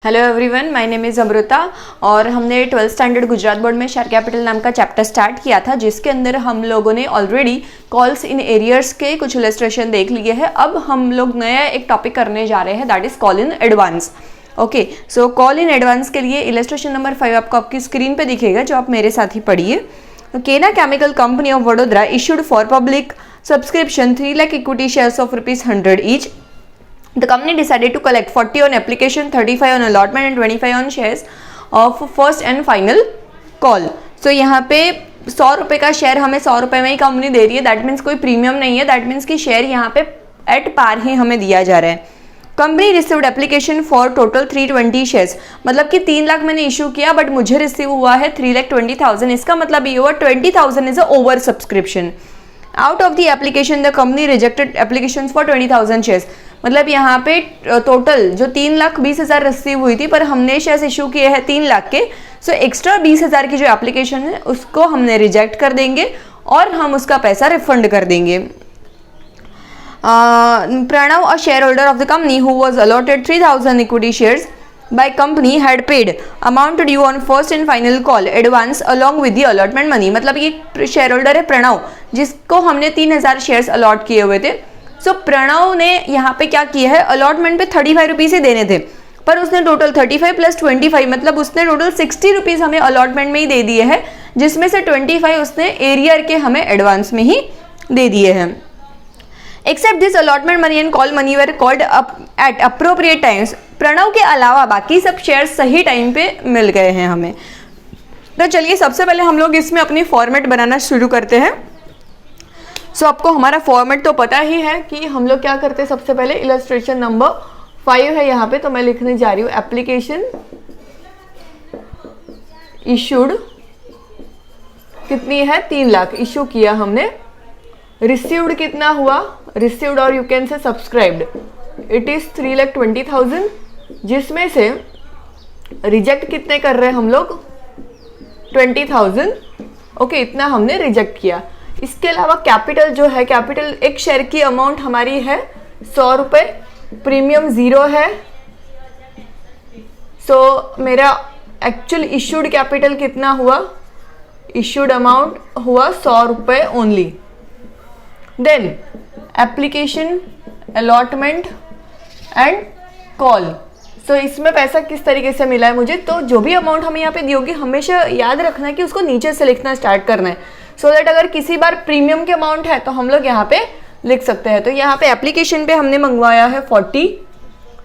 Hello everyone, my name is Amrita और हमने 12th standard Gujarat board में शेयर कैपिटल नाम का चैप्टर स्टार्ट किया था, जिसके अंदर हम लोगों ने ऑलरेडी कॉल्स इन एरियर्स के कुछ इलस्ट्रेशन देख लिए हैं। अब हम लोग नया एक टॉपिक करने जा रहे हैं, that is call in advance. Okay, so call in advance के लिए इलस्ट्रेशन नंबर 5 आपको आपकी स्क्रीन पे दिखेगा, जो आप मेरे साथ ही पढ़िए। केना chemical company of Vadodara issued for public subscription 3 lakh equity shares of ₹100 each. The company decided to collect 40 on application, 35 on allotment and 25 on shares of first and final call. So यहाँ पे 100 रुपये का शेयर हमें 100 रुपये में ही कंपनी दे रही है। That means कोई प्रीमियम नहीं है, दैट मीन्स कि शेयर यहाँ पे एट पार ही हमें दिया जा रहा है। Company received application for total 320 shares, मतलब कि 3 लाख मैंने इशू किया बट मुझे रिसीव हुआ है 3,20,000। इसका मतलब ये हुआ 20,000 is a over subscription. Out of the application the company rejected application for 20,000 shares, मतलब यहाँ पे टोटल जो 3,20,000 रिसीव हुई थी, पर हमने शेयर्स इशू किए हैं 3 लाख के। सो एक्स्ट्रा 20,000 की जो एप्लीकेशन है उसको हमने रिजेक्ट कर देंगे और हम उसका पैसा रिफंड कर देंगे। Pranav, a shareholder of the company who was allotted 3,000 equity shares by company had paid amount due on first and final call advance along with the allotment money। मतलब ये शेयर होल्डर है प्रणव, जिसको हमने 3,000 shares allot किए हुए थे। सो प्रणव ने यहाँ पे क्या किया है, अलॉटमेंट पे 35 रुपीज़ ही देने थे, पर उसने टोटल 35 प्लस 25, मतलब उसने टोटल 60 रुपीज़ हमें अलॉटमेंट में ही दे दिए हैं, जिसमें से 25 उसने एरियर के हमें एडवांस में ही दे दिए हैं। Accept this allotment money and call money were called up at appropriate times. Pranav के अलावा बाकी सब शेयर सही टाइम पे मिल गए हैं हमें। तो चलिए सबसे पहले हम लोग इसमें अपनी फॉर्मेट बनाना शुरू करते हैं। सो आपको हमारा फॉर्मेट तो पता ही है कि हम लोग क्या करते हैं। सबसे पहले इलस्ट्रेशन नंबर 5 है यहाँ पे, तो मैं लिखने जा रही हूँ एप्लीकेशन इशूड कितनी है, 3 लाख इशू किया हमने। रिसीव्ड कितना हुआ, रिसीव्ड और you can say subscribed, it is 3,20,000, जिसमें से रिजेक्ट कितने कर रहे हैं हम लोग, 20,000। ओके, इतना हमने रिजेक्ट किया। इसके अलावा कैपिटल जो है, कैपिटल एक शेयर की अमाउंट हमारी है 100 रुपये, प्रीमियम 0 है। सो मेरा एक्चुअल इशूड कैपिटल कितना हुआ, इशूड अमाउंट हुआ 100 रुपये only. Then application, allotment and call. So इसमें पैसा किस तरीके से मिला है मुझे, तो जो भी अमाउंट हमें यहाँ पे दी होगी हमेशा याद रखना है कि उसको नीचे से लिखना स्टार्ट करना है, सो दैट अगर किसी बार प्रीमियम के अमाउंट है तो हम लोग यहाँ पे लिख सकते हैं। तो यहाँ पे एप्लीकेशन पे हमने मंगवाया है 40,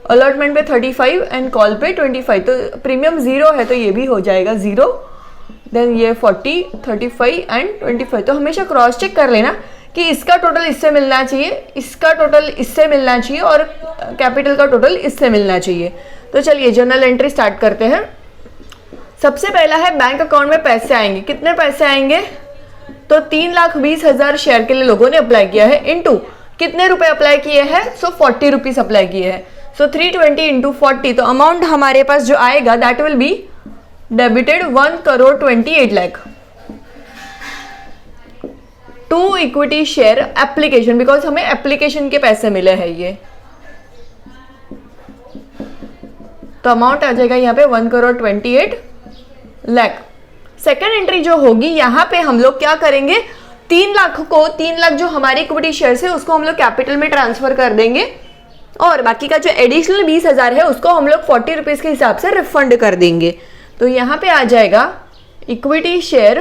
अलॉटमेंट पे 35 एंड कॉल पे 25। तो प्रीमियम 0 है तो ये भी हो जाएगा 0। देन ये 40, 35 एंड 25। तो हमेशा क्रॉस चेक कर लेना कि इसका टोटल इससे मिलना चाहिए, इसका टोटल इससे मिलना चाहिए और कैपिटल का टोटल इससे मिलना चाहिए। तो चलिए जर्नल एंट्री स्टार्ट करते हैं। सबसे पहला है बैंक अकाउंट में पैसे आएंगे। कितने पैसे आएंगे, तो 3,20,000 शेयर के लिए लोगों ने अप्लाई किया है, इनटू कितने रुपए अप्लाई किए हैं, सो 40 रुपीज अप्लाई किए हैं। सो 320 इंटू 40, तो अमाउंट हमारे पास जो आएगा that will be debited 1,28,00,000 to equity share application, because हमें एप्लीकेशन के पैसे मिले हैं ये। तो अमाउंट आ जाएगा यहाँ पे 1,28,00,000। सेकेंड एंट्री जो होगी यहाँ पे हम लोग क्या करेंगे, 3 लाख को, 3 लाख जो हमारी इक्विटी शेयर है उसको हम लोग कैपिटल में ट्रांसफर कर देंगे और बाकी का जो एडिशनल 20,000 है उसको हम लोग 40 रुपीज के हिसाब से रिफंड कर देंगे। तो यहाँ पे आ जाएगा equity share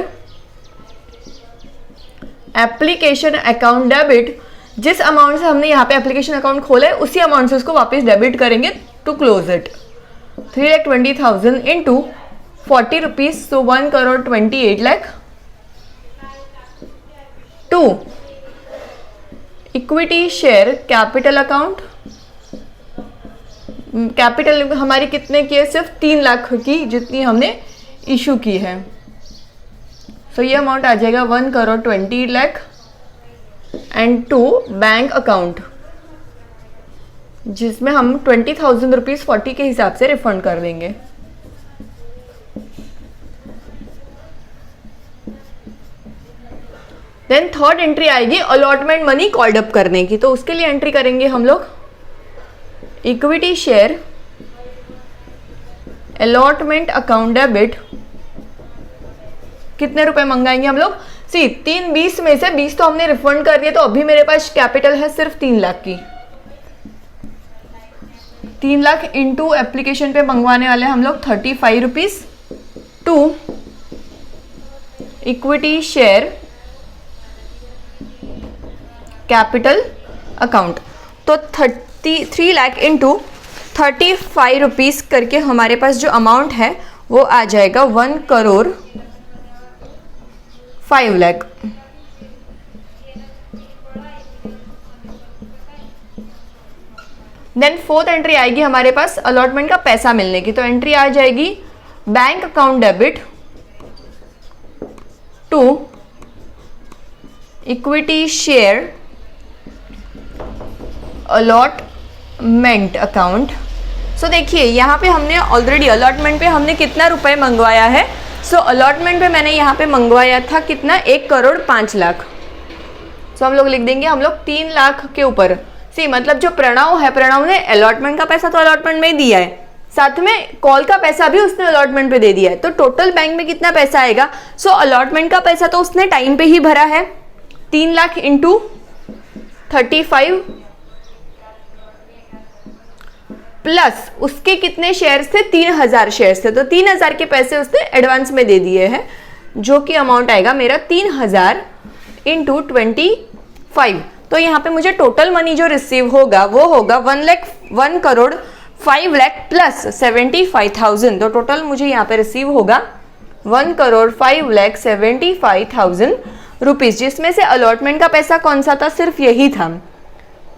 application account debit. जिस अमाउंट से हमने यहाँ पे एप्लीकेशन अकाउंट खोला है उसी अमाउंट से उसको वापस डेबिट करेंगे to close it. 3,20,000 into 40 rupees, so 1,28,00,000 to equity share capital account. Capital हमारी कितने की है, सिर्फ 3 लाख की जितनी हमने इशू की है। सो ये अमाउंट आ जाएगा 1,20,00,000 एंड टू बैंक अकाउंट, जिसमें हम 20,000 रुपीज 40 के हिसाब से रिफंड कर देंगे। देन थर्ड एंट्री आएगी अलॉटमेंट मनी कॉल्ड अप करने की, तो उसके लिए एंट्री करेंगे हम लोग equity share allotment account debit कितने रुपए मंगाएंगे हम लोग? सी 320 में से 20 तो हमने रिफंड कर दिया, तो अभी मेरे पास कैपिटल है सिर्फ 3 लाख की। 3 लाख इंटू एप्लीकेशन पे मंगवाने वाले हम लोग 35 rupees to equity share capital account. तो 3 लाख इंटू 35 रुपीज करके हमारे पास जो अमाउंट है वो आ जाएगा 1 crore 5 lakh. Then fourth entry आएगी हमारे पास अलॉटमेंट का पैसा मिलने की। तो एंट्री आ जाएगी bank account debit to equity share allotment account. So देखिए यहाँ पे हमने ऑलरेडी अलॉटमेंट पे हमने कितना रुपए मंगवाया है। सो अलॉटमेंट पे मैंने यहाँ पे मंगवाया था कितना, 1 करोड़ 5 लाख। सो हम लोग लिख देंगे हम लोग 3 लाख के ऊपर। सी मतलब जो प्रणव है, प्रणव ने अलॉटमेंट का पैसा तो अलॉटमेंट में ही दिया है, साथ में कॉल का पैसा भी उसने अलॉटमेंट पे दे दिया है। तो टोटल बैंक में कितना पैसा आएगा? सो अलॉटमेंट का पैसा तो उसने टाइम पे ही भरा है, 3 लाख इंटू 35 प्लस उसके कितने शेयर्स थे, 3000 शेयर्स थे। तो 3000 के पैसे उसने एडवांस में दे दिए हैं, जो कि अमाउंट आएगा मेरा 3000 इंटू 25। तो यहाँ पे मुझे टोटल मनी जो रिसीव होगा वो होगा 1 करोड़ 5 लाख प्लस 75,000। तो टोटल मुझे यहाँ पे रिसीव होगा 1 करोड़ 5 लाख 75,000 रुपीज, जिसमें से अलॉटमेंट का पैसा कौन सा था, सिर्फ यही था।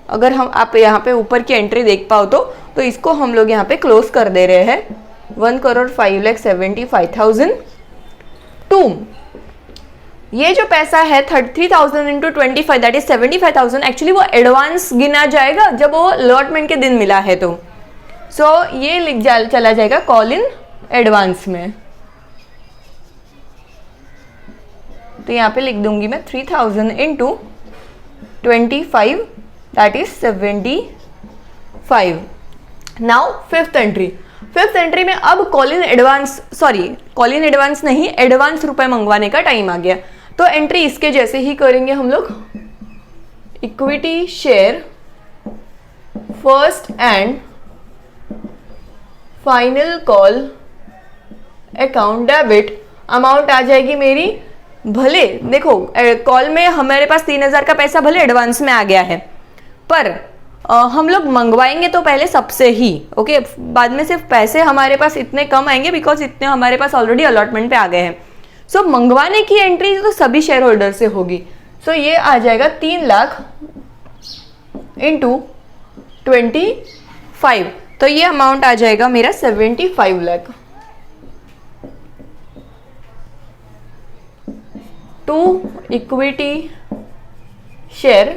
अगर हम आप यहाँ पे ऊपर की एंट्री देख पाओ तो इसको हम लोग यहाँ पे क्लोज कर दे रहे हैं 1 करोड़ 5 लाख 75,000 टू ये जो पैसा है 33,000 इंटू 25 दैट इज 75,000। एक्चुअली वो एडवांस गिना जाएगा जब वो अलॉटमेंट के दिन मिला है। तो सो ये चला जाएगा कॉल इन एडवांस में। तो यहाँ पे लिख दूंगी मैं 3,000 into 25 that is 75। Now fifth entry में अब कॉल इन एडवांस नहीं, एडवांस रुपए मंगवाने का टाइम आ गया। तो एंट्री इसके जैसे ही करेंगे हम लोग, equity share first and final call account debit. Amount आ जाएगी मेरी, भले देखो कॉल में हमारे पास 3000 का पैसा भले एडवांस में आ गया है, पर हम लोग मंगवाएंगे तो पहले सबसे ही, ओके। बाद में सिर्फ पैसे हमारे पास इतने कम आएंगे बिकॉज इतने हमारे पास ऑलरेडी अलॉटमेंट पे आ गए हैं। सो मंगवाने की एंट्री तो सभी शेयर होल्डर से होगी। सो ये आ जाएगा 3 लाख इंटू 25। तो ये अमाउंट आ जाएगा मेरा 75 lakh to equity share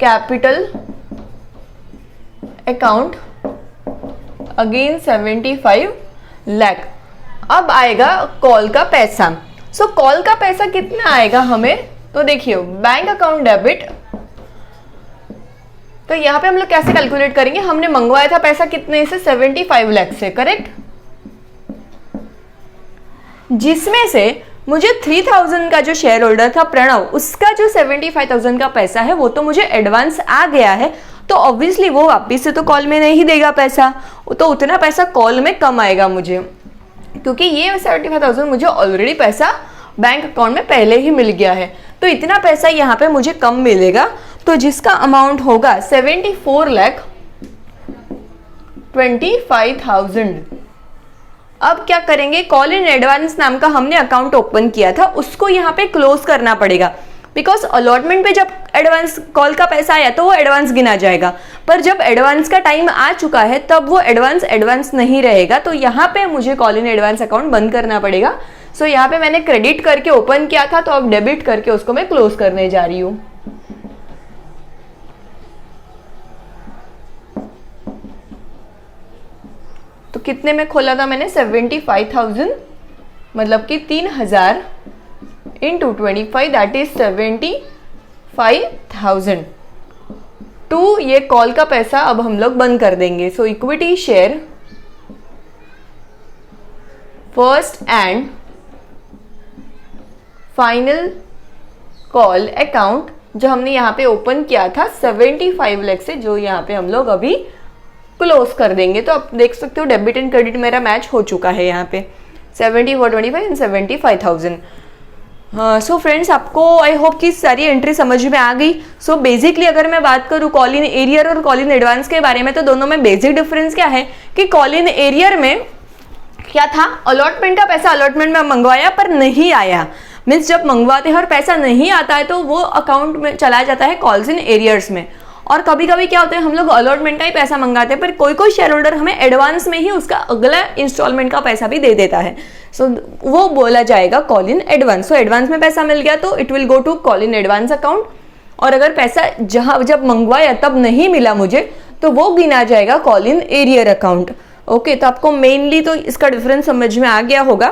capital account again 75 lakh. अब आएगा कॉल का पैसा। सो कॉल का पैसा कितना आएगा हमें, तो देखिए बैंक अकाउंट डेबिट। तो यहां पे हम लोग कैसे कैलकुलेट करेंगे, हमने मंगवाया था पैसा कितने से, 75 लाख से, करेक्ट। जिसमें से मुझे 3000 का जो शेयर होल्डर था प्रणव, उसका जो 75,000 का पैसा है वो तो मुझे एडवांस आ गया है। तो ऑब्वियसली वो वापिस से तो कॉल में नहीं देगा पैसा, तो उतना पैसा कॉल में कम आएगा मुझे, क्योंकि ये 75,000 मुझे ऑलरेडी पैसा बैंक अकाउंट में पहले ही मिल गया है। तो इतना पैसा यहाँ पे मुझे कम मिलेगा, तो जिसका अमाउंट होगा 74,25,000। अब क्या करेंगे, कॉल इन एडवांस नाम का हमने अकाउंट ओपन किया था, उसको यहाँ पे क्लोज करना पड़ेगा, बिकॉज अलॉटमेंट पे जब एडवांस कॉल का पैसा आया तो वो एडवांस गिना जाएगा, पर जब एडवांस का टाइम आ चुका है तब वो एडवांस नहीं रहेगा। तो यहाँ पे मुझे कॉल इन एडवांस अकाउंट बंद करना पड़ेगा। सो यहाँ पे मैंने क्रेडिट करके ओपन किया था, तो अब डेबिट करके उसको मैं क्लोज करने जा रही हूँ। तो कितने में खोला था मैंने, 75,000, मतलब कि 3000 इंटू 25 दैट इज 75,000 टू ये कॉल का पैसा अब हम लोग बंद कर देंगे। So equity share first and final call account जो हमने यहाँ पे ओपन किया था 75 लाख से, जो यहाँ पे हम लोग अभी क्लोज कर देंगे। तो आप देख सकते हो डेबिट एंड क्रेडिट मेरा मैच हो चुका है यहाँ पे 70 for 25 एंड 75,000। सो फ्रेंड्स, आपको आई होप कि सारी एंट्री समझ में आ गई। सो बेसिकली अगर मैं बात करूँ कॉल इन एरियर और कॉल इन एडवांस के बारे में, तो दोनों में बेसिक डिफरेंस क्या है कि कॉल इन एरियर में क्या था, अलॉटमेंट का पैसा अलॉटमेंट में मंगवाया पर नहीं आया, मीन्स जब मंगवाते हैं और पैसा नहीं आता है तो वो अकाउंट में चला जाता है कॉल्स इन एरियर्स में। और कभी कभी क्या होता है, हम लोग अलॉटमेंट का ही पैसा मंगाते हैं पर कोई कोई शेयर होल्डर हमें एडवांस में ही उसका अगला इंस्टॉलमेंट का पैसा भी दे देता है। सो वो बोला जाएगा call in advance. So advance में पैसा मिल गया तो it will go to call in advance account, और अगर पैसा जब मंगवाया तब नहीं मिला मुझे तो वो गिना जाएगा call in arrear account. Okay, तो आपको मेनली तो इसका डिफरेंस समझ में आ गया होगा।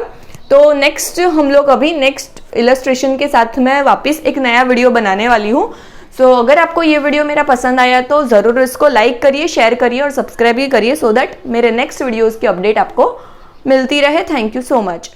तो नेक्स्ट हम लोग अभी नेक्स्ट इलस्ट्रेशन के साथ मैं वापस एक नया वीडियो बनाने वाली हूँ। सो अगर आपको ये वीडियो मेरा पसंद आया तो ज़रूर इसको लाइक करिए, शेयर करिए और सब्सक्राइब भी करिए, सो दैट मेरे नेक्स्ट वीडियोज़ की अपडेट आपको मिलती रहे। Thank you so much.